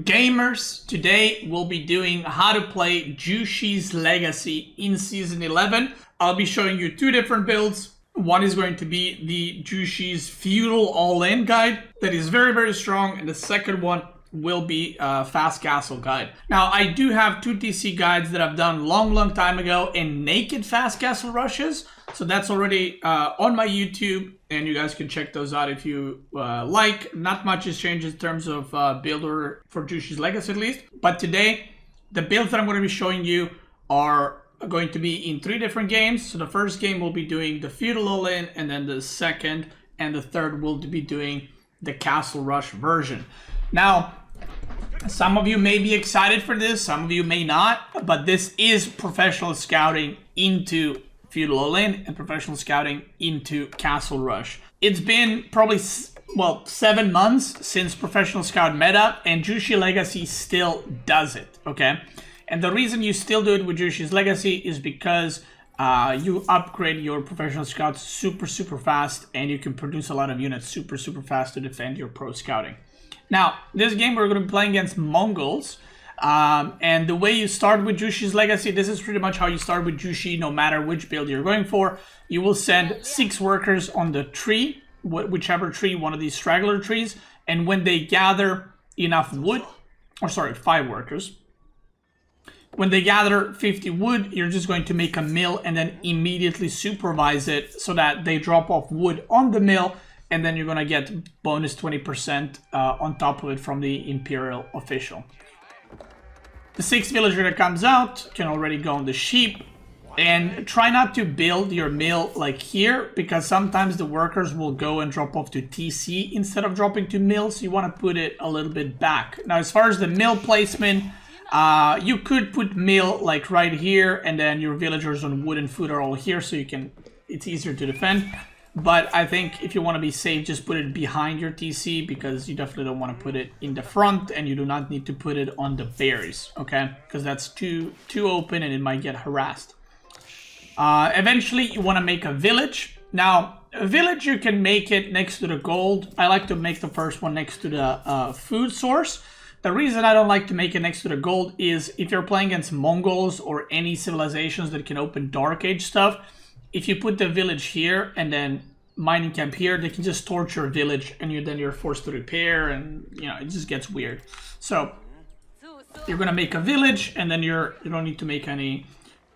Gamers, today we'll be doing how to play Zhuge's Legacy in Season 11. I'll be showing you two different builds. One is going to be the Zhuge's Feudal All-In guide that is very, very strong, and the second one will be a Fast Castle guide. Now, I do have two TC guides that I've done long time ago in naked Fast Castle rushes, so that's already on my YouTube, and you guys can check those out if you like. Not much has changed in terms of build order for Zhuge's Legacy at least, but today the builds that I'm going to be showing you are going to be in three different games. So the first game we'll be doing the Feudal All-In, and then the second and the third will be doing the Castle Rush version. Now, some of you may be excited for this, some of you may not, but this is professional scouting into Feudal All-In and professional scouting into Castle Rush. It's been probably, well, 7 months since professional scout meta, and Zhuge Legacy still does it, okay? And the reason you still do it with Zhuge's Legacy is because you upgrade your professional scouts super fast, and you can produce a lot of units super fast to defend your pro scouting. Now, this game we're going to be playing against Mongols, and the way you start with Zhuge's Legacy, this is pretty much how you start with Zhuge no matter which build you're going for. You will send 6 workers on the tree, whichever tree, one of these straggler trees, and when they gather enough wood, or sorry, 5 workers. When they gather 50 wood, you're just going to make a mill and then immediately supervise it so that they drop off wood on the mill, and then you're going to get bonus 20% on top of it from the Imperial official. The 6th villager that comes out can already go on the sheep, and try not to build your mill like here, because sometimes the workers will go and drop off to TC instead of dropping to mill, so you want to put it a little bit back. Now, as far as the mill placement, you could put mill like right here, and then your villagers on wood and food are all here, so you can, it's easier to defend. But I think if you want to be safe, just put it behind your TC, because you definitely don't want to put it in the front, and you do not need to put it on the berries, okay? Because that's too open and it might get harassed. Eventually, you want to make a village. Now, a village, you can make it next to the gold. I like to make the first one next to the food source. The reason I don't like to make it next to the gold is if you're playing against Mongols or any civilizations that can open Dark Age stuff, if you put the village here and then mining camp here, they can just torch your village, and then you're forced to repair, and you know, it just gets weird. So you're gonna make a village, and then you don't need to make any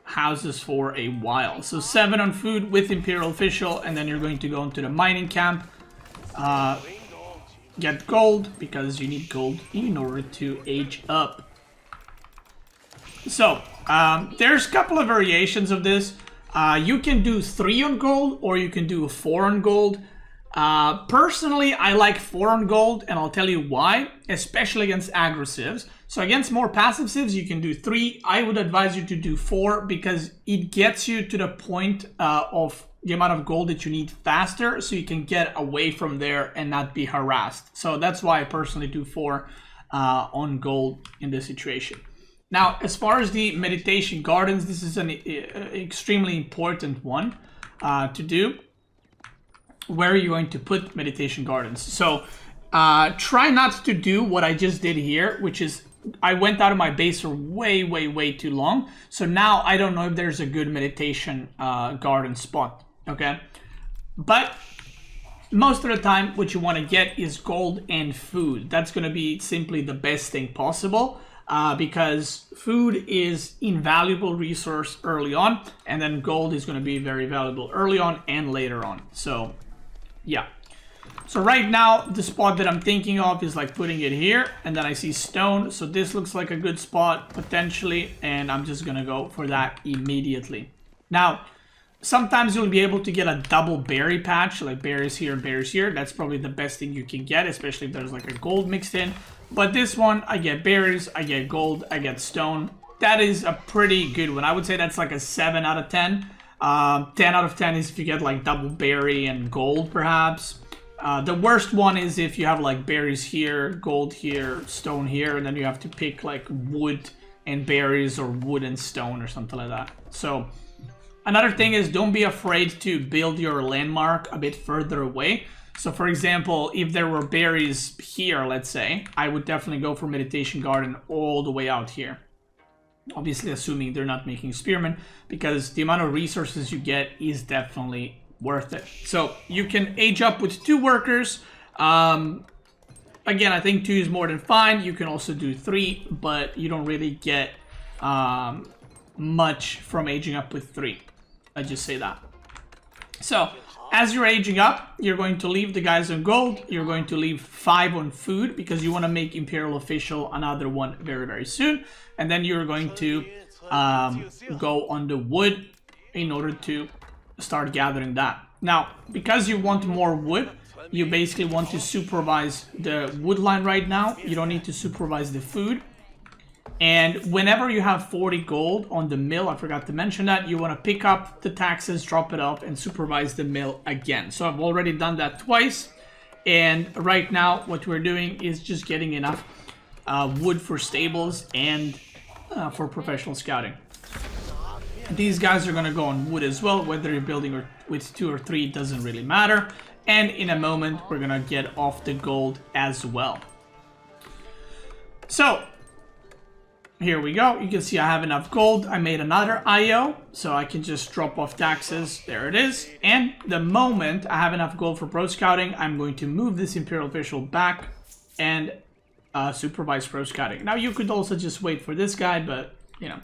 houses for a while. So 7 on food with Imperial official, and then you're going to go into the mining camp, get gold, because you need gold in order to age up. So there's a couple of variations of this. You can do 3 on gold, or you can do 4 on gold. Personally, I like 4 on gold, and I'll tell you why, especially against aggressives. So against more passive civs, you can do 3. I would advise you to do 4, because it gets you to the point of the amount of gold that you need faster, so you can get away from there and not be harassed. So that's why I personally do 4 on gold in this situation. Now, as far as the meditation gardens, this is an extremely important one to do. Where are you going to put meditation gardens? So try not to do what I just did here, which is I went out of my base for way too long. So now I don't know if there's a good meditation garden spot, okay? But most of the time, what you want to get is gold and food. That's going to be simply the best thing possible. Because food is invaluable resource early on, and then gold is going to be very valuable early on and later on. So yeah, so right now the spot that I'm thinking of is like putting it here, and then I see stone, so this looks like a good spot potentially, and I'm just gonna go for that immediately. Now, sometimes you'll be able to get a double berry patch, like berries here and berries here. That's probably the best thing you can get, especially if there's like a gold mixed in. But this one, I get berries, I get gold, I get stone. That is a pretty good one. I would say that's like a 7 out of 10. 10 out of 10 is if you get like double berry and gold, perhaps. The worst one is if you have like berries here, gold here, stone here, and then you have to pick like wood and berries or wood and stone or something like that. So another thing is, don't be afraid to build your landmark a bit further away. So for example, if there were berries here, let's say, I would definitely go for Meditation Garden all the way out here. Obviously assuming they're not making Spearmen, because the amount of resources you get is definitely worth it. So you can age up with 2 workers. Again, I think 2 is more than fine. You can also do 3, but you don't really get much from aging up with 3. I just say that. So as you're aging up, you're going to leave the guys on gold. You're going to leave 5 on food because you want to make Imperial Official another one very, very soon. And then you're going to go on the wood in order to start gathering that. Now, because you want more wood, you basically want to supervise the wood line right now. You don't need to supervise the food. And whenever you have 40 gold on the mill, I forgot to mention that, you want to pick up the taxes, drop it off, and supervise the mill again. So I've already done that twice. And right now, what we're doing is just getting enough wood for stables and for professional scouting. These guys are going to go on wood as well, whether you're building with 2 or 3, it doesn't really matter. And in a moment, we're going to get off the gold as well. So here we go. You can see I have enough gold. I made another IO, so I can just drop off taxes. There it is. And the moment I have enough gold for pro scouting, I'm going to move this Imperial Official back and supervise pro scouting. Now you could also just wait for this guy, but you know,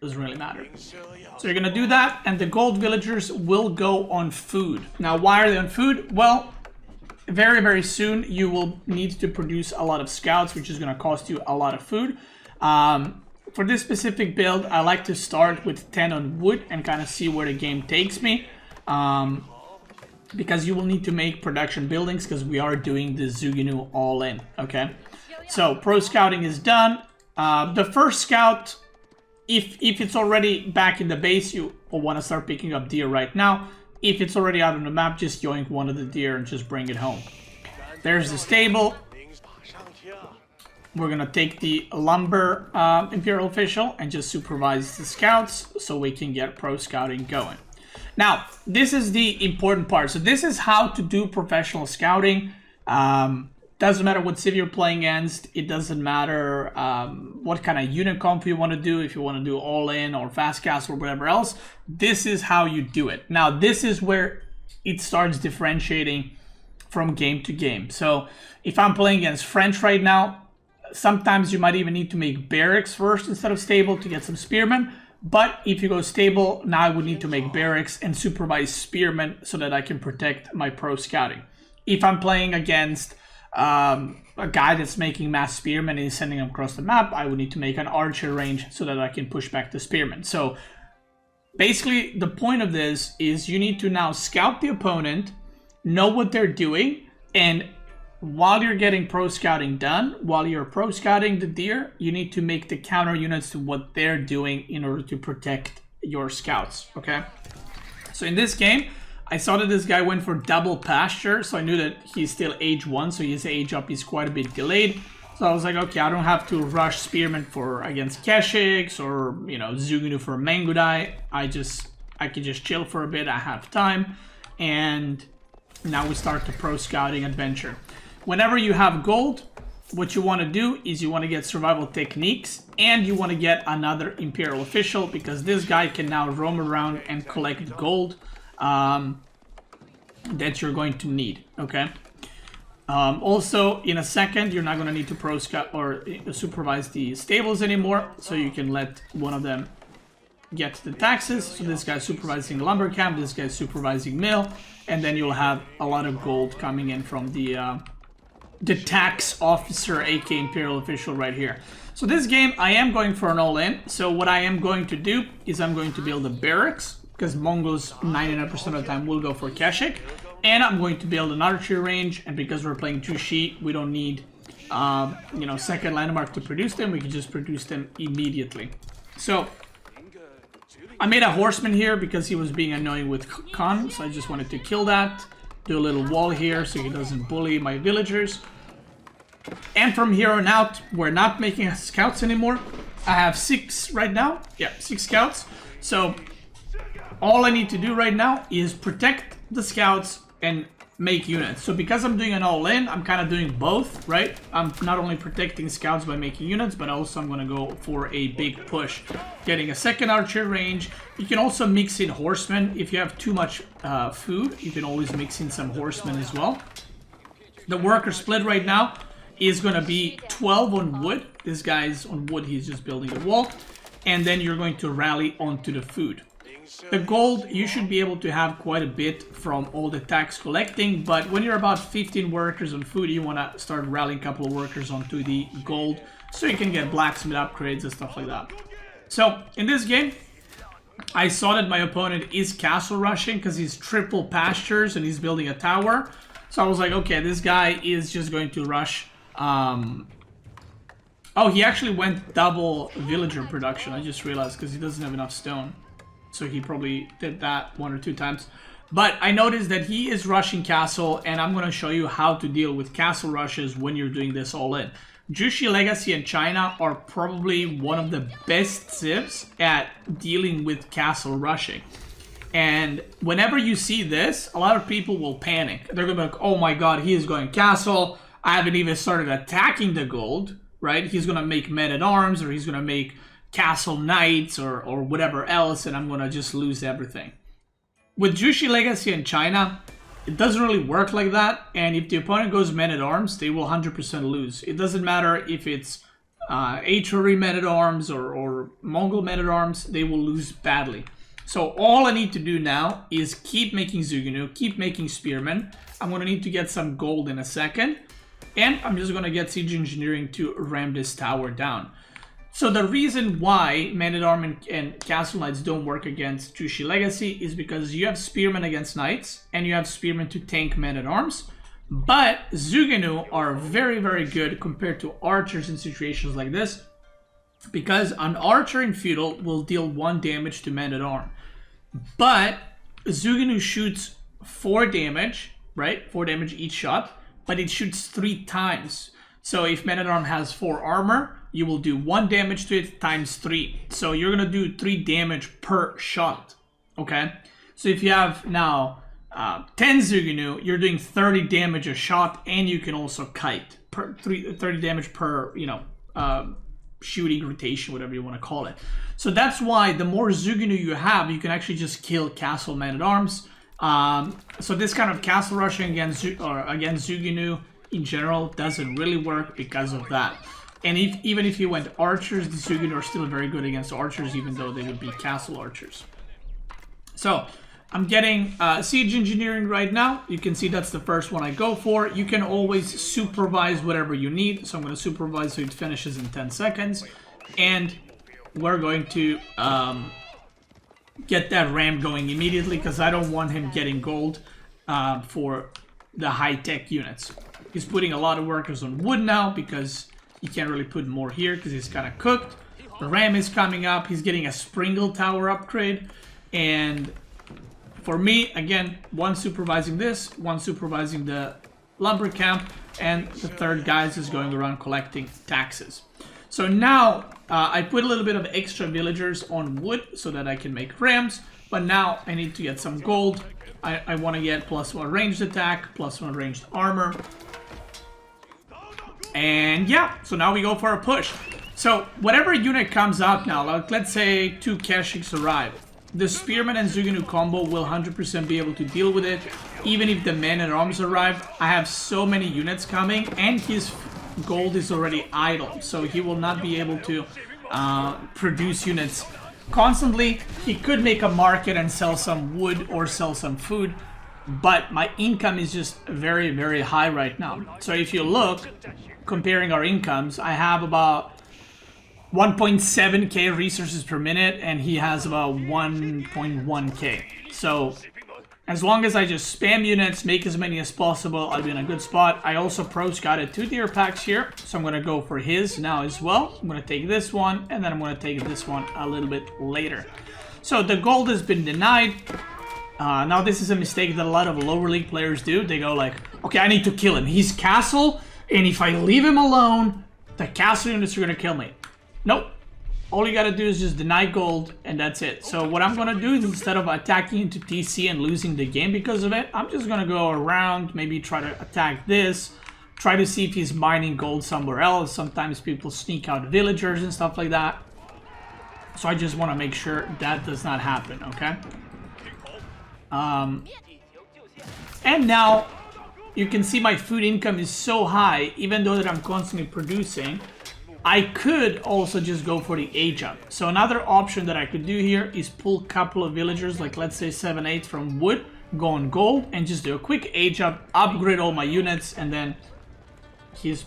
doesn't really matter. So you're gonna do that, and the gold villagers will go on food. Now why are they on food? Well, very, very soon you will need to produce a lot of scouts, which is gonna cost you a lot of food. For this specific build, I like to start with 10 on wood and kind of see where the game takes me. Because you will need to make production buildings because we are doing the Zhuge all in, okay? So pro scouting is done. The first scout, if it's already back in the base, you will want to start picking up deer right now. If it's already out on the map, just yoink one of the deer and just bring it home. There's the stable. We're gonna take the lumber Imperial Official and just supervise the scouts so we can get pro scouting going. Now, this is the important part. So this is how to do professional scouting. Doesn't matter what civ you're playing against. It doesn't matter what kind of unit comp you want to do. If you want to do all in or fast cast or whatever else, this is how you do it. Now, this is where it starts differentiating from game to game. So if I'm playing against French right now, sometimes you might even need to make barracks first instead of stable to get some spearmen. But if you go stable, now I would need to make barracks and supervise spearmen so that I can protect my pro scouting. If I'm playing against a guy that's making mass spearmen and he's sending them across the map, I would need to make an archer range so that I can push back the spearmen. So basically the point of this is you need to now scout the opponent, know what they're doing, and while you're getting pro scouting done, while you're pro scouting the deer, you need to make the counter units to what they're doing in order to protect your scouts, okay? So in this game, I saw that this guy went for double pasture, so I knew that he's still age 1, so his age up is quite a bit delayed. So I was like, okay, I don't have to rush Spearmen for against Keshiks or, you know, Zhuge for Mangudai. I can just chill for a bit, I have time, and now we start the pro scouting adventure. Whenever you have gold, what you want to do is you want to get survival techniques and you want to get another Imperial Official because this guy can now roam around and collect gold that you're going to need, okay? Also, in a second, you're not going to need to pro scout or supervise the stables anymore, so you can let one of them get the taxes. So this guy's supervising the lumber camp, this guy's supervising mill, and then you'll have a lot of gold coming in from the tax officer, aka Imperial Official right here. So this game, I am going for an all-in. So what I am going to do is I'm going to build a barracks, because Mongols 99% of the time will go for Keshik. And I'm going to build an archery range, and because we're playing Zhuge, we don't need you know, second landmark to produce them, we can just produce them immediately. So I made a horseman here because he was being annoying with Khan, so I just wanted to kill that. Do a little wall here so he doesn't bully my villagers. And from here on out, we're not making scouts anymore. I have 6 right now. Yeah, 6 scouts. So all I need to do right now is protect the scouts and make units. So because I'm doing an all-in, I'm kind of doing both, right? I'm not only protecting scouts by making units, but also I'm going to go for a big push. Getting a second archer range. You can also mix in horsemen. If you have too much food, you can always mix in some horsemen as well. The worker split right now is going to be 12 on wood. This guy's on wood, he's just building the wall. And then you're going to rally onto the food. The gold, you should be able to have quite a bit from all the tax collecting, but when you're about 15 workers on food, you want to start rallying a couple of workers onto the gold so you can get blacksmith upgrades and stuff like that. So in this game, I saw that my opponent is castle rushing because he's triple pastures and he's building a tower. So I was like, okay, this guy is just going to rush. Oh, he actually went double villager production. I just realized because he doesn't have enough stone. So he probably did that 1 or 2 times. But I noticed that he is rushing castle, and I'm going to show you how to deal with castle rushes when you're doing this all in. Zhuge Legacy and China are probably one of the best civs at dealing with castle rushing. And whenever you see this, a lot of people will panic. They're going to be like, oh my god, he is going castle. I haven't even started attacking the gold, right? He's going to make men-at-arms, or he's going to make castle knights or whatever else, and I'm gonna just lose everything. With Zhuge Legacy in China, it doesn't really work like that, and if the opponent goes men-at-arms, they will 100% lose. It doesn't matter if it's Atari men-at-arms or Mongol men-at-arms, they will lose badly. So all I need to do now is keep making Zhuge, keep making Spearmen. I'm gonna need to get some gold in a second, and I'm just gonna get siege engineering to ram this tower down. So the reason why Men-at-Arms and Castle Knights don't work against Zhuge Legacy is because you have Spearmen against Knights, and you have Spearmen to tank Men-at-Arms. But Zhuge are very, very good compared to archers in situations like this, because an archer in Feudal will deal 1 damage to Men-at-Arms. But Zhuge shoots 4 damage, right? 4 damage each shot, but it shoots 3 times. So if Men-at-Arms has 4 armor, you will do 1 damage to it times 3. So you're going to do 3 damage per shot, okay? So if you have now 10 Zhuge, you're doing 30 damage a shot, and you can also kite. 30 damage per, you know, shooting rotation, whatever you want to call it. So that's why the more Zhuge you have, you can actually just kill castle men-at-arms. So this kind of castle rushing against Zhuge in general doesn't really work because of that. And even if you went archers, the Zhuge are still very good against archers, even though they would be castle archers. So I'm getting siege engineering right now. You can see that's the first one I go for. You can always supervise whatever you need. So I'm going to supervise so it finishes in 10 seconds. And we're going to get that ram going immediately, because I don't want him getting gold for the high-tech units. He's putting a lot of workers on wood now, because he can't really put more here because he's kind of cooked. The ram is coming up. He's getting a Springle Tower upgrade. And for me, again, one supervising this, one supervising the lumber camp, and the third guy is going around collecting taxes. So now I put a little bit of extra villagers on wood so that I can make rams. But now I need to get some gold. I want to get +1 ranged attack, +1 ranged armor. And yeah, so now we go for a push. So whatever unit comes out now, like let's say 2 Keshiks arrive, the Spearmen and Zhuge combo will 100% be able to deal with it. Even if the men-at-arms arrive, I have so many units coming, and his gold is already idle, so he will not be able to produce units constantly. He could make a market and sell some wood or sell some food, but my income is just very, very high right now. So if you look, comparing our incomes, I have about 1.7k resources per minute, and he has about 1.1k. So as long as I just spam units, make as many as possible, I'll be in a good spot. I also pro-scouted 2 tier packs here, so I'm going to go for his now as well. I'm going to take this one, and then I'm going to take this one a little bit later. So the gold has been denied. Now this is a mistake that a lot of lower league players do. They go like, okay, I need to kill him. He's castle, and if I leave him alone, the castle units are going to kill me. Nope. All you gotta do is just deny gold, and that's it. So what I'm gonna do is, instead of attacking into TC and losing the game because of it, I'm just gonna go around, maybe try to attack this, try to see if he's mining gold somewhere else. Sometimes people sneak out villagers and stuff like that. So I just want to make sure that does not happen, okay? And now you can see my food income is so high, even though that I'm constantly producing. I could also just go for the age up. So another option that I could do here is pull a couple of villagers, like let's say 7, 8 from wood, go on gold, and just do a quick age up, upgrade all my units, and then he's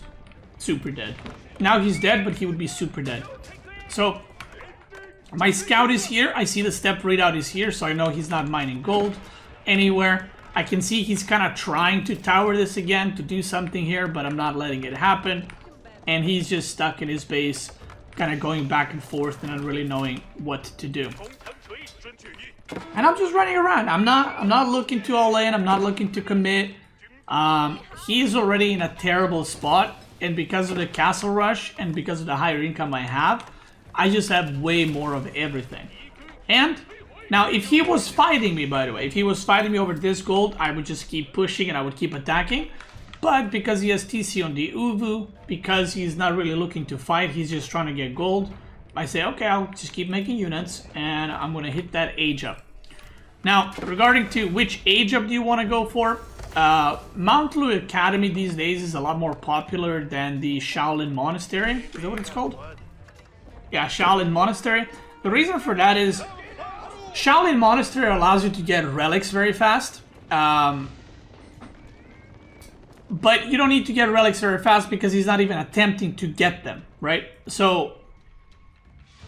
super dead. Now he's dead, but he would be super dead. So my scout is here. I see the step readout is here, so I know he's not mining gold anywhere. I can see he's kind of trying to tower this again to do something here, but I'm not letting it happen. And he's just stuck in his base, kind of going back and forth and not really knowing what to do. And I'm just running around. I'm not looking to all in. I'm not looking to commit. He's already in a terrible spot, and because of the castle rush and because of the higher income I have, I just have way more of everything. And now, if he was fighting me, by the way, if he was fighting me over this gold, I would just keep pushing and I would keep attacking. But because he has TC on the Uvu, because he's not really looking to fight, he's just trying to get gold, I say, okay, I'll just keep making units and I'm going to hit that age up. Now, regarding to which age up do you want to go for, Mount Lu Academy these days is a lot more popular than the Shaolin Monastery. Is that what it's called? Yeah, Shaolin Monastery. The reason for that is Shaolin Monastery allows you to get relics very fast. But you don't need to get relics very fast because he's not even attempting to get them, right? So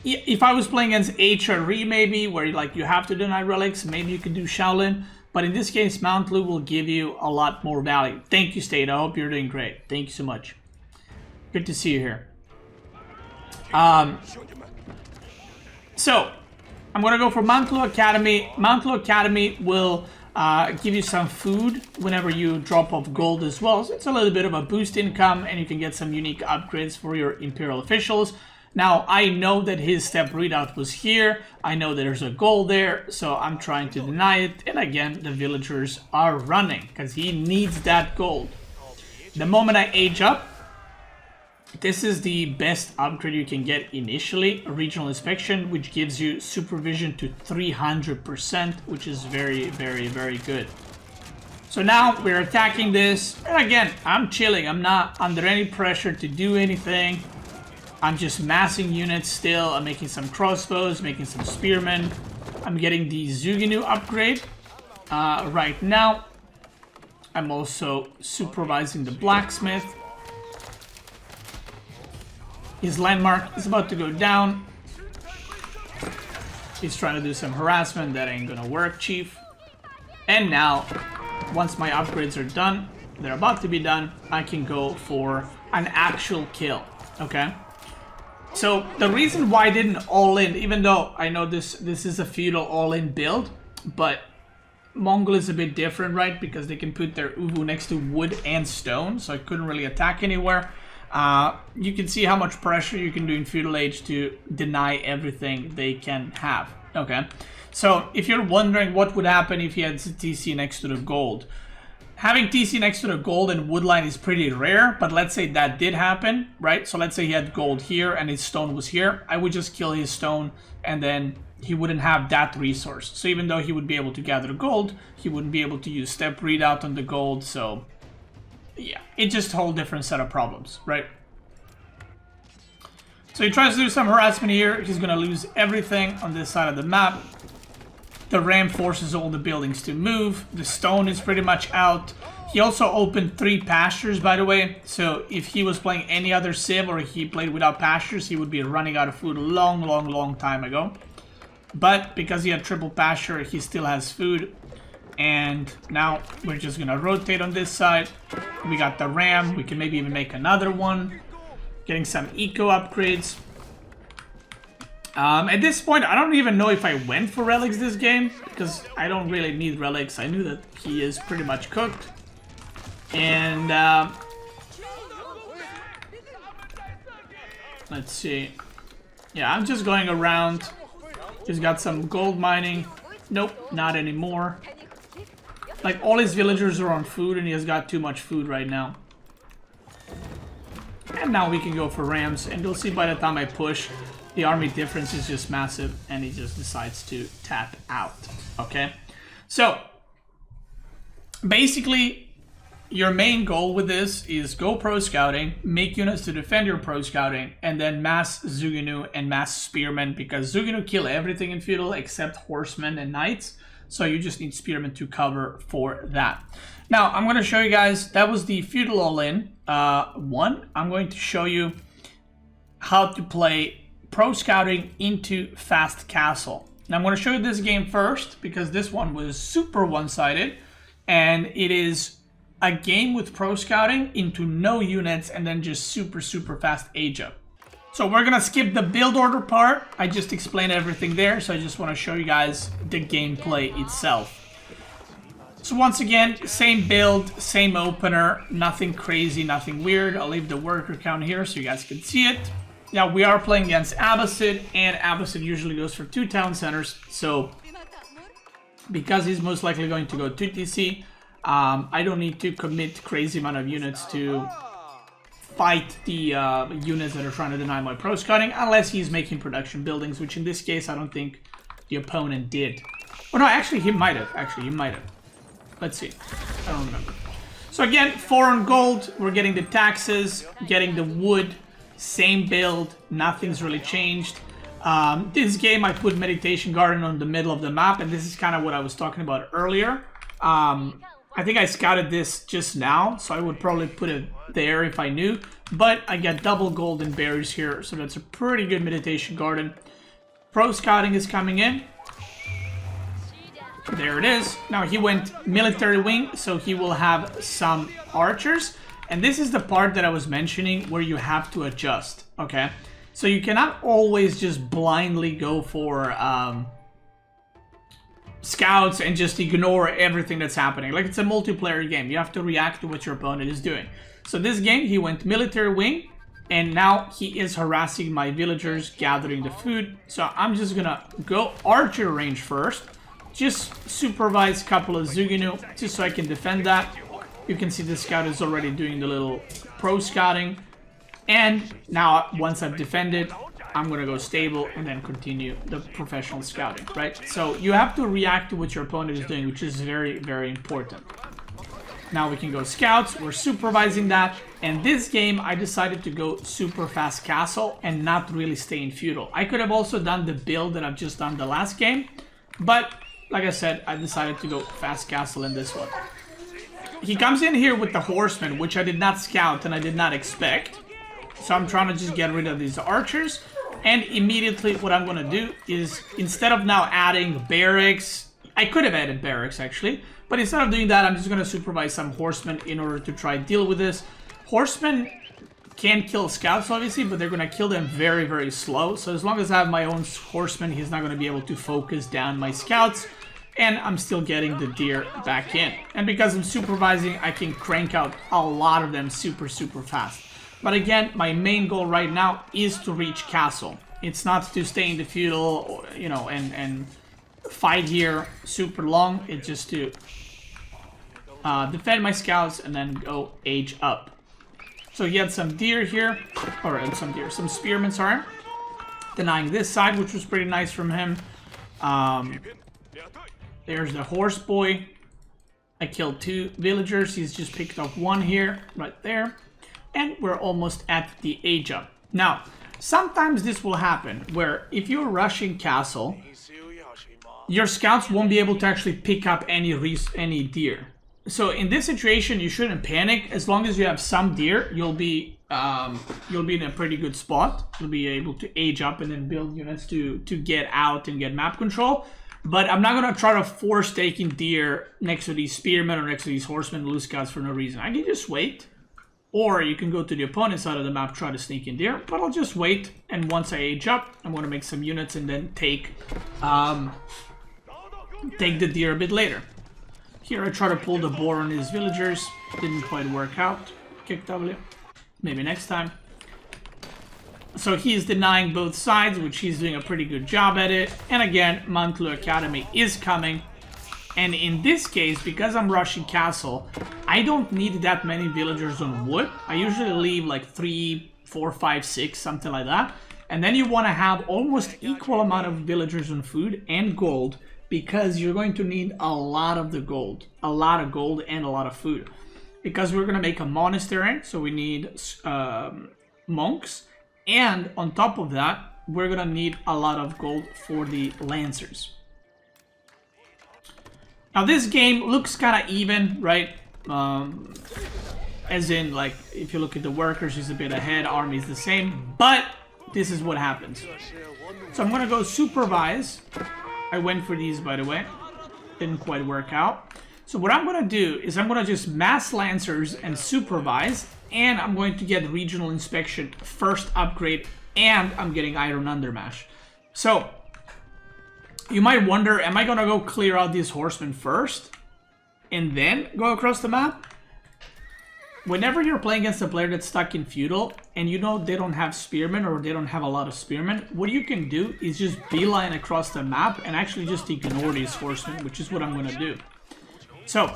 if I was playing against HRE maybe, where you have to deny relics, maybe you could do Shaolin. But in this case, Mount Lu will give you a lot more value. Thank you, State. I hope you're doing great. Thank you so much. Good to see you here. So I'm gonna go for Mount Lu Academy. Mount Lu Academy will give you some food whenever you drop off gold as well. So it's a little bit of a boost income, and you can get some unique upgrades for your Imperial officials. Now, I know that his step readout was here. I know that there's a goal there, so I'm trying to deny it. And again, the villagers are running because he needs that gold. The moment I age up, this is the best upgrade you can get initially, regional inspection, which gives you supervision to 300%, which is very, very, very good. So now we're attacking this, and again, I'm chilling. I'm not under any pressure to do anything. I'm just massing units still. I'm making some crossbows, making some spearmen. I'm getting the Zhuge upgrade right now. I'm also supervising the blacksmith. His landmark is about to go down. He's trying to do some harassment. That ain't gonna work, chief. And now, once my upgrades are done, they're about to be done, I can go for an actual kill, okay? So the reason why I didn't all-in, even though I know this is a feudal all-in build, but Mongol is a bit different, right? Because they can put their Uvu next to wood and stone, so I couldn't really attack anywhere. You can see how much pressure you can do in Feudal Age to deny everything they can have, okay? So if you're wondering what would happen if he had TC next to the gold, having TC next to the gold and woodline is pretty rare, but let's say that did happen, right? So let's say he had gold here and his stone was here. I would just kill his stone and then he wouldn't have that resource. So even though he would be able to gather gold, he wouldn't be able to use step readout on the gold. So yeah, it's just a whole different set of problems, right? So he tries to do some harassment here. He's gonna lose everything on this side of the map. The ram forces all the buildings to move. The stone is pretty much out. He also opened 3 pastures, by the way. So if he was playing any other civ or he played without pastures, he would be running out of food a long, long, long time ago. But because he had triple pasture, he still has food. And now we're just gonna rotate on this side. We got the ram. We can maybe even make another one. Getting some eco upgrades. At this point, I don't even know if I went for relics this game, because I don't really need relics. I knew that he is pretty much cooked. And let's see. Yeah, I'm just going around. Just got some gold mining. Nope, not anymore. Like, all his villagers are on food, and he has got too much food right now. And now we can go for rams, and you'll see by the time I push, the army difference is just massive, and he just decides to tap out. Okay? So, basically, your main goal with this is go pro scouting, make units to defend your pro scouting, and then mass Zhuge and mass Spearmen, because Zhuge kill everything in Feudal except horsemen and knights. So you just need Spearmen to cover for that. Now, I'm going to show you guys, that was the Feudal all-in one. I'm going to show you how to play pro scouting into fast castle. Now, I'm going to show you this game first, because this one was super one-sided, and it is a game with pro scouting into no units and then just super fast age up. So we're gonna skip the build order part. I just explained everything there, so I just want to show you guys the gameplay itself. So once again, same build, same opener, nothing crazy, nothing weird. I'll leave the worker count here so you guys can see it. Now we are playing against Abbasid, and Abbasid usually goes for 2 town centers, so because he's most likely going to go 2 TC, I don't need to commit crazy amount of units to fight the units that are trying to deny my pro scouting, unless he's making production buildings, which in this case I don't think the opponent did. Oh no, actually he might have. Let's see. I don't remember. So again, 4 on gold. We're getting the taxes, getting the wood, same build. Nothing's really changed. This game I put Meditation Garden on the middle of the map, and this is kind of what I was talking about earlier. I think I scouted this just now, so I would probably put it there if I knew. But I get double gold and berries here, so that's a pretty good Meditation Garden. Pro scouting is coming in. There it is. Now he went military wing, so he will have some archers. And this is the part that I was mentioning where you have to adjust, okay? So you cannot always just blindly go for scouts and just ignore everything that's happening. Like, it's a multiplayer game. You have to react to what your opponent is doing. So this game, he went military wing, and now he is harassing my villagers, gathering the food. So I'm just gonna go archer range first. Just supervise a couple of Zhuge, just so I can defend that. You can see the scout is already doing the little pro scouting. And now, once I've defended, I'm gonna go stable and then continue the professional scouting, right? So you have to react to what your opponent is doing, which is very important. Now we can go scouts, we're supervising that, and this game I decided to go super fast castle and not really stay in feudal. I could have also done the build that I've just done the last game, but like I said, I decided to go fast castle in this one. He comes in here with the horsemen, which I did not scout and I did not expect. So I'm trying to just get rid of these archers. And immediately what I'm going to do is, instead of now adding barracks, I could have added barracks actually, but instead of doing that, I'm just going to supervise some horsemen in order to try deal with this. Horsemen can kill scouts obviously, but they're going to kill them very slow. So as long as I have my own horsemen, he's not going to be able to focus down my scouts. And I'm still getting the deer back in. And because I'm supervising, I can crank out a lot of them super fast. But again, my main goal right now is to reach castle. It's not to stay in the feudal, you know, and fight here super long. It's just to defend my scouts and then go age up. So he had some deer here, or some spearmen, sorry, denying this side, which was pretty nice from him. There's the horse boy. I killed 2 villagers. He's just picked up 1 here, right there. And we're almost at the age up. Now, sometimes this will happen where if you're rushing castle, your scouts won't be able to actually pick up any deer. So in this situation, you shouldn't panic. As long as you have some deer, you'll be in a pretty good spot. You'll be able to age up and then build units to get out and get map control. But I'm not going to try to force taking deer next to these spearmen or next to these horsemen and lose scouts for no reason. I can just wait. Or you can go to the opponent's side of the map, try to sneak in there. But I'll just wait, and once I age up, I'm going to make some units and then take the deer a bit later. Here I try to pull the boar on his villagers. Didn't quite work out. Kick W. Maybe next time. So he's denying both sides, which he's doing a pretty good job at it. And again, Mantlu Academy is coming. And in this case, because I'm rushing castle, I don't need that many villagers on wood. I usually leave like 3, 4, 5, 6, something like that. And then you want to have almost equal amount of villagers on food and gold, because you're going to need a lot of the gold. A lot of gold and a lot of food. Because we're going to make a monastery, so we need monks. And on top of that, we're going to need a lot of gold for the lancers. Now this game looks kind of even, right? As in, like, if you look at the workers, he's a bit ahead, army is the same, but this is what happens. So I'm gonna go supervise. I went for these, by the way. Didn't quite work out. So what I'm gonna do is I'm gonna just mass lancers and supervise, and I'm going to get regional inspection first upgrade, and I'm getting iron undermash. So you might wonder, am I gonna go clear out these horsemen first and then go across the map? Whenever you're playing against a player that's stuck in Feudal and you know they don't have Spearmen or they don't have a lot of Spearmen, what you can do is just beeline across the map and actually just ignore these horsemen, which is what I'm gonna do. So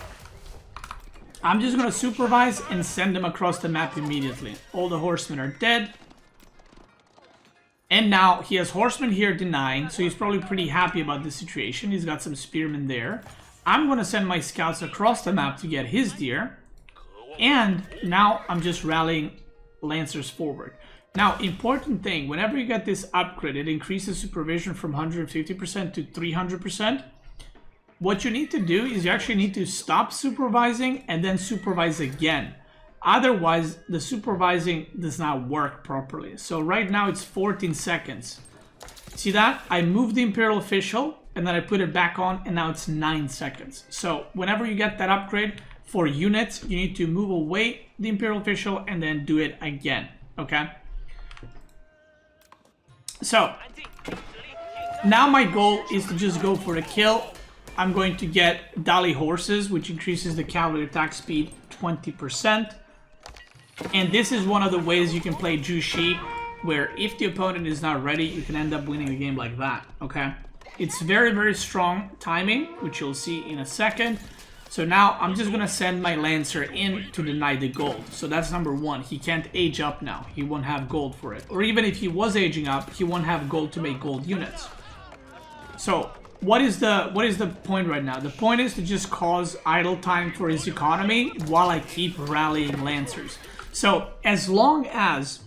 I'm just gonna supervise and send them across the map immediately. All the horsemen are dead. And now he has horsemen here denying, so he's probably pretty happy about the situation. He's got some spearmen there. I'm going to send my scouts across the map to get his deer. And now I'm just rallying lancers forward. Now, important thing, whenever you get this upgrade, it increases supervision from 150% to 300%. What you need to do is you actually need to stop supervising and then supervise again. Otherwise, the supervising does not work properly. So right now it's 14 seconds. See that? I moved the Imperial official and then I put it back on and now it's 9 seconds. So whenever you get that upgrade for units, you need to move away the Imperial official and then do it again. Okay? So now my goal is to just go for the kill. I'm going to get Dali horses, which increases the cavalry attack speed 20%. And this is one of the ways you can play Zhuge, where if the opponent is not ready, you can end up winning the game like that, okay? It's very, very strong timing, which you'll see in a second. So now I'm just gonna send my Lancer in to deny the gold. So that's number one. He can't age up now. He won't have gold for it. Or even if he was aging up, he won't have gold to make gold units. So what is the point right now? The point is to just cause idle time for his economy while I keep rallying Lancers. So as long as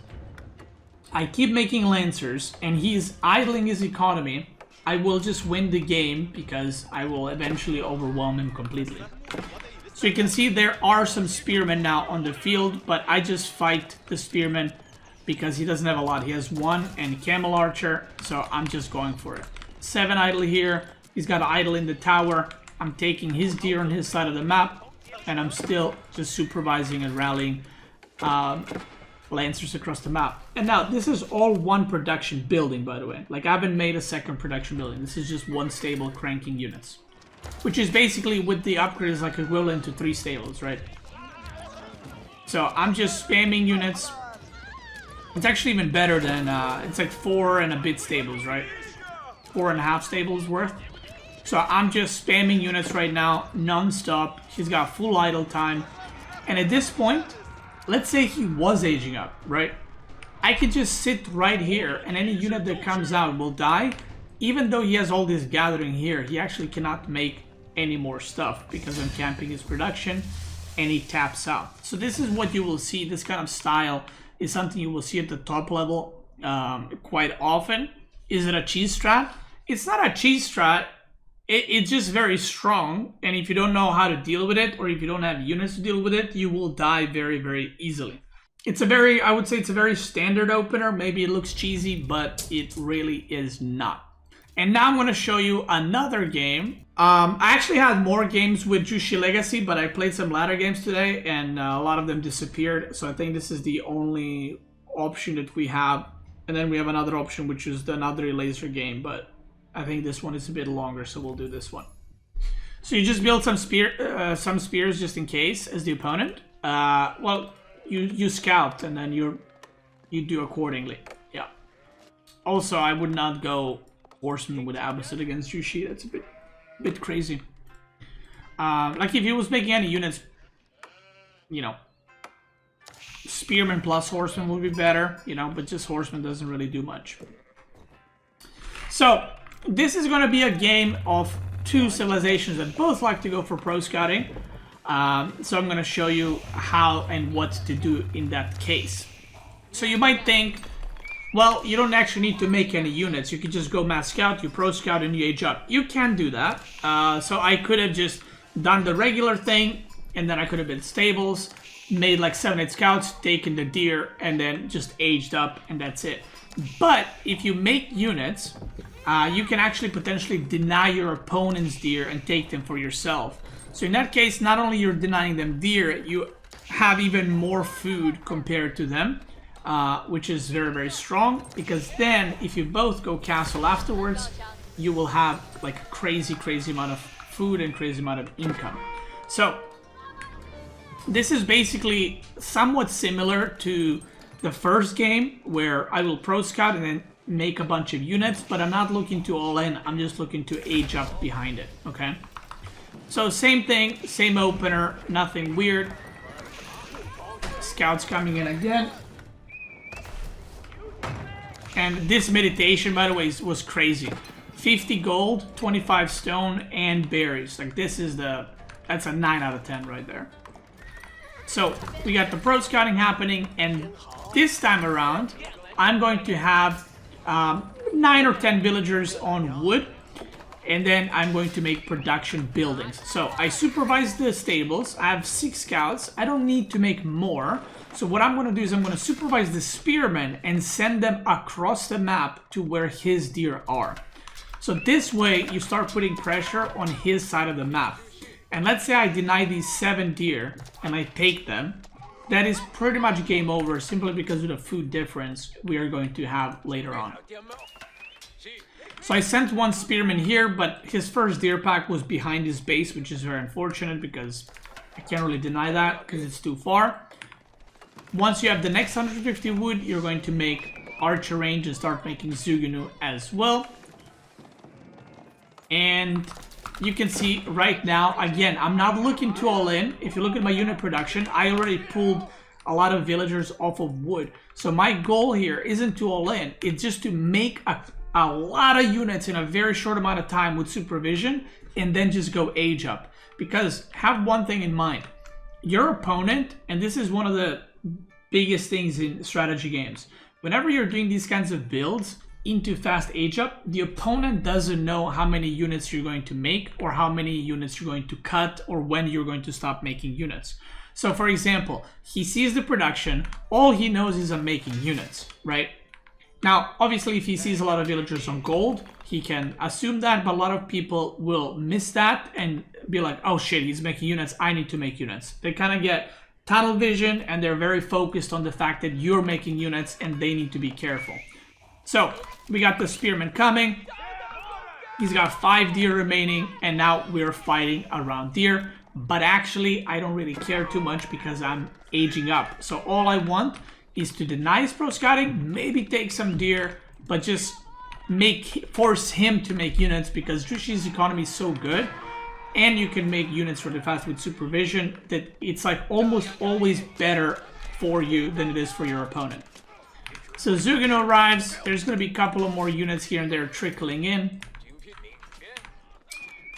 I keep making Lancers and he's idling his economy, I will just win the game because I will eventually overwhelm him completely. So you can see there are some Spearmen now on the field, but I just fight the Spearmen because he doesn't have a lot. He has one and Camel Archer, so I'm just going for it. 7 idle here. He's got idle in the tower. I'm taking his deer on his side of the map, and I'm still just supervising and rallying Lancers across the map. And now this is all one production building, by the way. Like, I haven't made a second production building. This is just one stable cranking units, which is basically with the upgrades like equivalent to 3 stables, right? So I'm just spamming units. It's actually even better than it's like 4 and a bit stables, right? 4.5 stables worth. So I'm just spamming units right now non-stop. He's got full idle time, and at this point, let's say he was aging up, right? I could just sit right here and any unit that comes out will die. Even though he has all this gathering here, he actually cannot make any more stuff because I'm camping his production and he taps out. So this is what you will see. This kind of style is something you will see at the top level quite often. Is it a cheese strat? It's not a cheese strat. It's just very strong, and if you don't know how to deal with it, or if you don't have units to deal with it, you will die very, very easily. It's a very, I would say it's a very standard opener. Maybe it looks cheesy, but it really is not. And now I'm going to show you another game. I actually had more games with Zhuge Legacy, but I played some ladder games today, and a lot of them disappeared. So I think this is the only option that we have. And then we have another option, which is another laser game, but I think this one is a bit longer, so we'll do this one. So you just build some spears just in case as the opponent. Well, you scout and then you do accordingly. Yeah. Also, I would not go Horseman with Abbasids against Zhuge. That's a bit crazy. Like if he was making any units, you know, Spearmen plus Horseman would be better, you know, but just Horseman doesn't really do much. So, this is going to be a game of two civilizations that both like to go for pro scouting. So I'm going to show you how and what to do in that case. So you might think, well, you don't actually need to make any units. You can just go mass scout, you pro scout, and you age up. You can do that. So I could have just done the regular thing, and then I could have been stables, made like 7-8 scouts, taken the deer, and then just aged up, and that's it. But if you make units, you can actually potentially deny your opponent's deer and take them for yourself. So in that case, not only you're denying them deer, you have even more food compared to them, which is very, very strong, because then if you both go castle afterwards, you will have like a crazy amount of food and crazy amount of income. So this is basically somewhat similar to the first game, where I will pro scout and then make a bunch of units, but I'm not looking to all in, I'm just looking to age up behind it, okay? So same thing, same opener, nothing weird. Scouts coming in again. And this meditation, by the way, was crazy. 50 gold, 25 stone, and berries. Like this is that's a 9 out of 10 right there. So we got the pro scouting happening, and this time around, I'm going to have 9 or 10 villagers on wood, and then I'm going to make production buildings. So I supervise the stables. I have 6 scouts. I don't need to make more. So what I'm going to do is I'm going to supervise the spearmen and send them across the map to where his deer are. So this way you start putting pressure on his side of the map. And let's say I deny these 7 deer and I take them. That is pretty much game over, simply because of the food difference we are going to have later on. So I sent 1 spearman here, but his first deer pack was behind his base, which is very unfortunate because I can't really deny that because it's too far. Once you have the next 150 wood, you're going to make archer range and start making Zhuge as well. And you can see right now, again, I'm not looking to all in. If you look at my unit production, I already pulled a lot of villagers off of wood. So my goal here isn't to all in. It's just to make a lot of units in a very short amount of time with supervision, and then just go age up. Because have one thing in mind. Your opponent, and this is one of the biggest things in strategy games, whenever you're doing these kinds of builds into fast age up, the opponent doesn't know how many units you're going to make, or how many units you're going to cut, or when you're going to stop making units. So for example, he sees the production, all he knows is I'm making units, right? Now, obviously, if he sees a lot of villagers on gold, he can assume that, but a lot of people will miss that and be like, oh shit, he's making units, I need to make units. They kind of get tunnel vision, and they're very focused on the fact that you're making units and they need to be careful. So, we got the spearman coming. He's got 5 deer remaining, and now we're fighting around deer. But actually, I don't really care too much because I'm aging up. So all I want is to deny his pro scouting, maybe take some deer, but just force him to make units, because Zhuge's economy is so good, and you can make units really fast with supervision, that it's like almost always better for you than it is for your opponent. So Zhuge arrives. There's going to be a couple of more units here and there trickling in.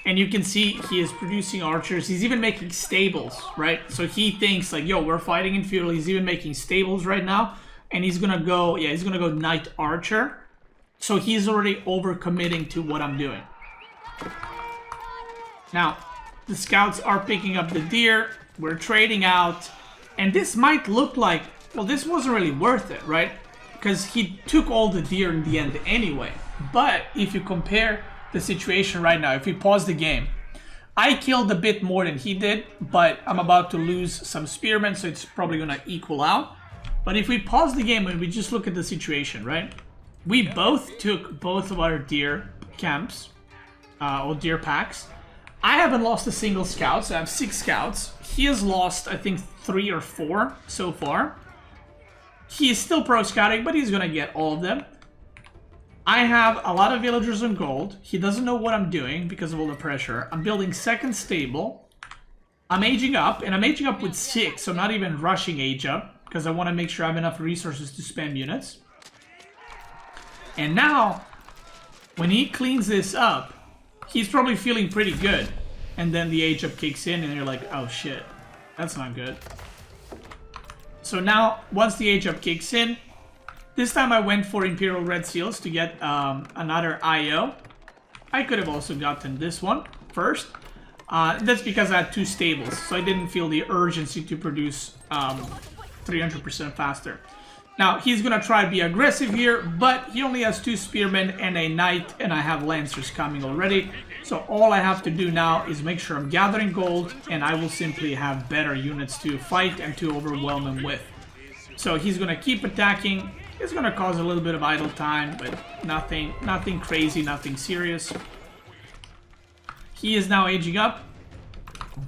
And you can see he is producing archers. He's even making stables, right? So he thinks like, yo, we're fighting in Feudal. He's even making stables right now. And he's going to go, yeah, he's going to go Knight Archer. So he's already overcommitting to what I'm doing. Now, the scouts are picking up the deer. We're trading out. And this might look like, well, this wasn't really worth it, right? Because he took all the deer in the end anyway. But if you compare the situation right now, if we pause the game, I killed a bit more than he did, but I'm about to lose some spearmen, so it's probably going to equal out. But if we pause the game and we just look at the situation, right? We both took both of our deer camps, or deer packs. I haven't lost a single scout, so I have 6 scouts. He has lost, I think, 3 or 4 so far. He is still pro scouting, but he's going to get all of them. I have a lot of villagers on gold. He doesn't know what I'm doing because of all the pressure. I'm building second stable. I'm aging up, and I'm aging up with 6, so I'm not even rushing age up because I want to make sure I have enough resources to spam units. And now, when he cleans this up, he's probably feeling pretty good. And then the age up kicks in, and you're like, oh shit, that's not good. So now, once the age up kicks in, this time I went for Imperial Red Seals to get another IO. I could have also gotten this one first. That's because I had 2 stables, so I didn't feel the urgency to produce 300% faster. Now, he's gonna try to be aggressive here, but he only has 2 Spearmen and a Knight, and I have Lancers coming already. So all I have to do now is make sure I'm gathering gold, and I will simply have better units to fight and to overwhelm him with. So he's gonna keep attacking. It's gonna cause a little bit of idle time, but nothing crazy, nothing serious. He is now aging up,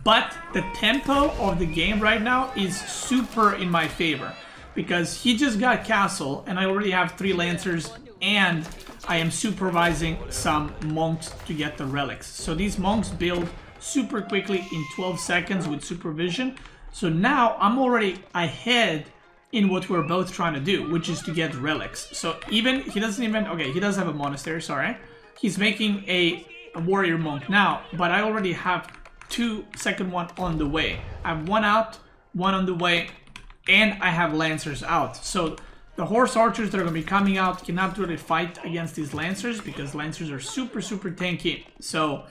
but the tempo of the game right now is super in my favor because he just got castle and I already have 3 Lancers and I am supervising some monks to get the relics. So these monks build super quickly in 12 seconds with supervision. So now I'm already ahead in what we're both trying to do, which is to get relics. So even, he doesn't even, okay, he does have a monastery, sorry. He's making a warrior monk now, but I already have 2 second one on the way. I have 1 out, 1 on the way, and I have Lancers out. So the horse archers that are going to be coming out cannot really fight against these Lancers because Lancers are super tanky. So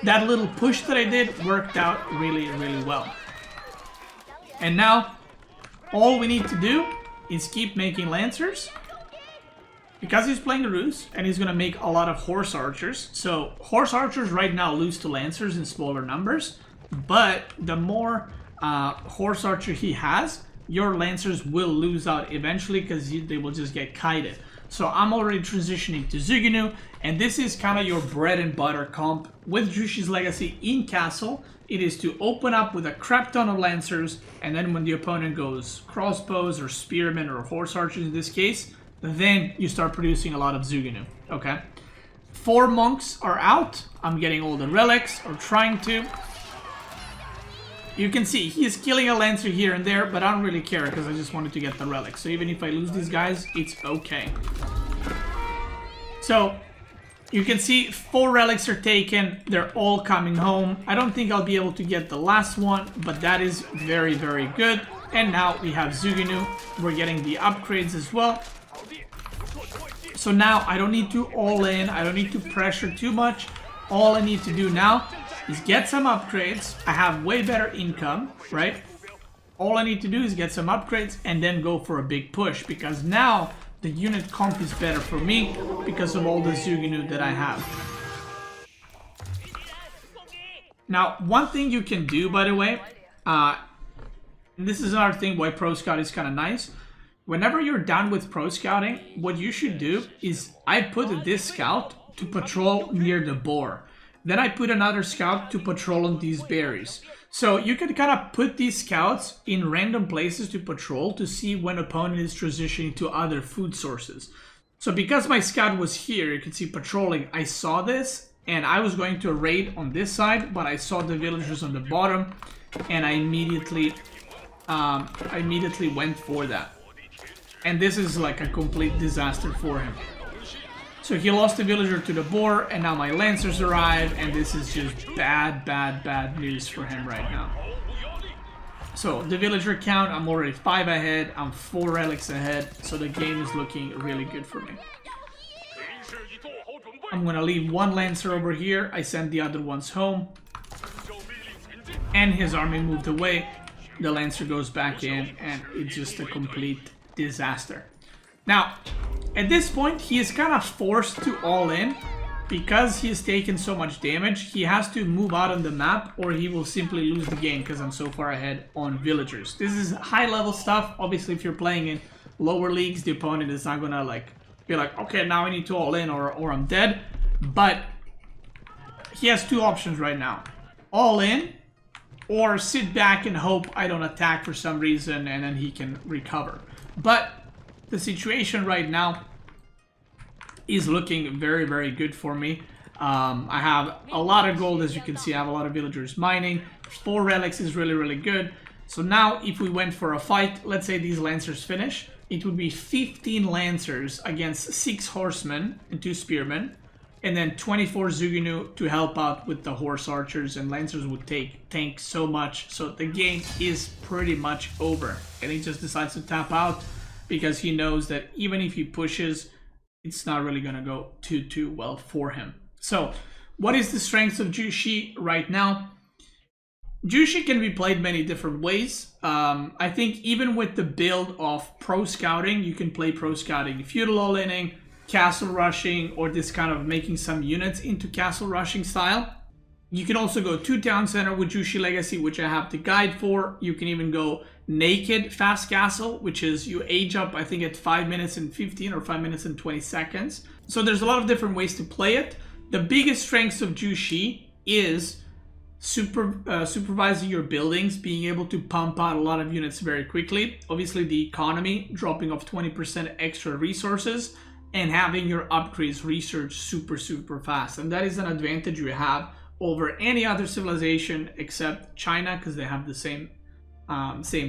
that little push that I did worked out really well. And now all we need to do is keep making Lancers because he's playing a ruse and he's going to make a lot of horse archers. So horse archers right now lose to Lancers in smaller numbers, but the more horse archer he has, your Lancers will lose out eventually because they will just get kited. So I'm already transitioning to Zhuge, and this is kind of your bread and butter comp with Jushi's Legacy in Castle. It is to open up with a crap ton of Lancers, and then when the opponent goes crossbows or spearmen or horse archers in this case, then you start producing a lot of Zhuge, okay? 4 monks are out. I'm getting all the relics, or trying to. You can see he's killing a Lancer here and there, but I don't really care because I just wanted to get the relics. So even if I lose these guys, it's okay. So you can see 4 relics are taken. They're all coming home. I don't think I'll be able to get the last one, but that is very good. And now we have Zhuge. We're getting the upgrades as well. So now I don't need to all in. I don't need to pressure too much. All I need to do now is get some upgrades. I have way better income, right? All I need to do is get some upgrades and then go for a big push because now the unit comp is better for me because of all the Zhuge that I have. Now, one thing you can do, by the way, this is another thing why Pro Scout is kind of nice. Whenever you're done with Pro Scouting, what you should do is I put this scout to patrol near the boar. Then I put another scout to patrol on these berries. So you can kind of put these scouts in random places to patrol to see when opponent is transitioning to other food sources. So because my scout was here, you can see patrolling, I saw this and I was going to raid on this side, but I saw the villagers on the bottom and I immediately went for that. And this is like a complete disaster for him. So he lost a villager to the boar, and now my Lancers arrive, and this is just bad news for him right now. So the villager count, I'm already 5 ahead, I'm 4 relics ahead, so the game is looking really good for me. I'm gonna leave 1 Lancer over here, I send the other ones home. And his army moved away, the Lancer goes back in, and it's just a complete disaster. Now, at this point, he is kind of forced to all in because he has taken so much damage. He has to move out on the map or he will simply lose the game because I'm so far ahead on villagers. This is high level stuff. Obviously, if you're playing in lower leagues, the opponent is not gonna like be like, okay, now I need to all in or I'm dead. But he has 2 options right now. All in or sit back and hope I don't attack for some reason and then he can recover. But the situation right now is looking very, very good for me. I have a lot of gold, as you can see. I have a lot of villagers mining. 4 relics is really, really good. So now if we went for a fight, let's say these lancers finish, it would be 15 lancers against 6 horsemen and 2 spearmen, and then 24 Zhuge to help out with the horse archers, and lancers would tank so much. So the game is pretty much over, and he just decides to tap out because he knows that even if he pushes, it's not really gonna go too well for him. So what is the strength of Zhuge right now? Zhuge can be played many different ways. I think even with the build of pro scouting, you can play pro scouting, feudal all-inning, castle rushing, or this kind of making some units into castle rushing style. You can also go 2 town center with Zhuge Legacy, which I have the guide for. You can even go naked fast castle, which is you age up, I think, at 5 minutes and 15 or 5 minutes and 20 seconds. So there's a lot of different ways to play it. The biggest strengths of Zhuge is supervising your buildings, being able to pump out a lot of units very quickly. Obviously the economy dropping off 20% extra resources, and having your upgrades research super fast. And that is an advantage you have over any other civilization except China, because they have the same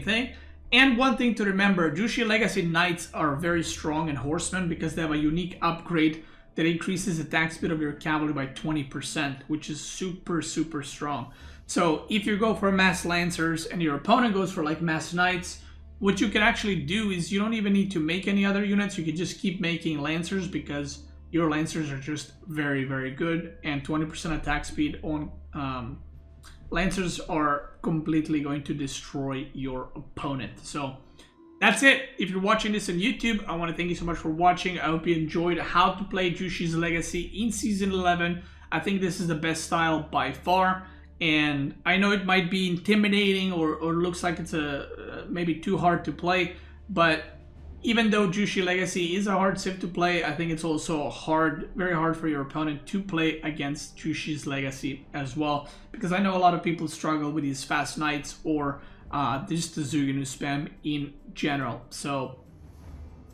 thing. And one thing to remember, Zhuge Legacy Knights are very strong, and horsemen, because they have a unique upgrade that increases attack speed of your cavalry by 20%, which is super strong. So if you go for mass lancers and your opponent goes for like mass knights, what you can actually do is you don't even need to make any other units. You can just keep making lancers, because your lancers are just very good, and 20% attack speed on lancers are completely going to destroy your opponent. So that's it. If you're watching this on YouTube, I want to thank you so much for watching. I hope you enjoyed how to play Zhuge's Legacy in Season 11. I think this is the best style by far. And I know it might be intimidating or looks like it's maybe too hard to play. But even though Zhuge Legacy is a hard civ to play, I think it's also very hard for your opponent to play against Zhuge's Legacy as well. Because I know a lot of people struggle with these fast knights or just the Zhuge spam in general. So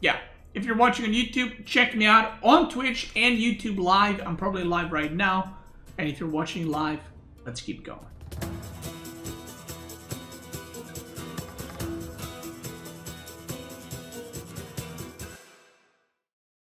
yeah, if you're watching on YouTube, check me out on Twitch and YouTube live. I'm probably live right now. And if you're watching live, let's keep going.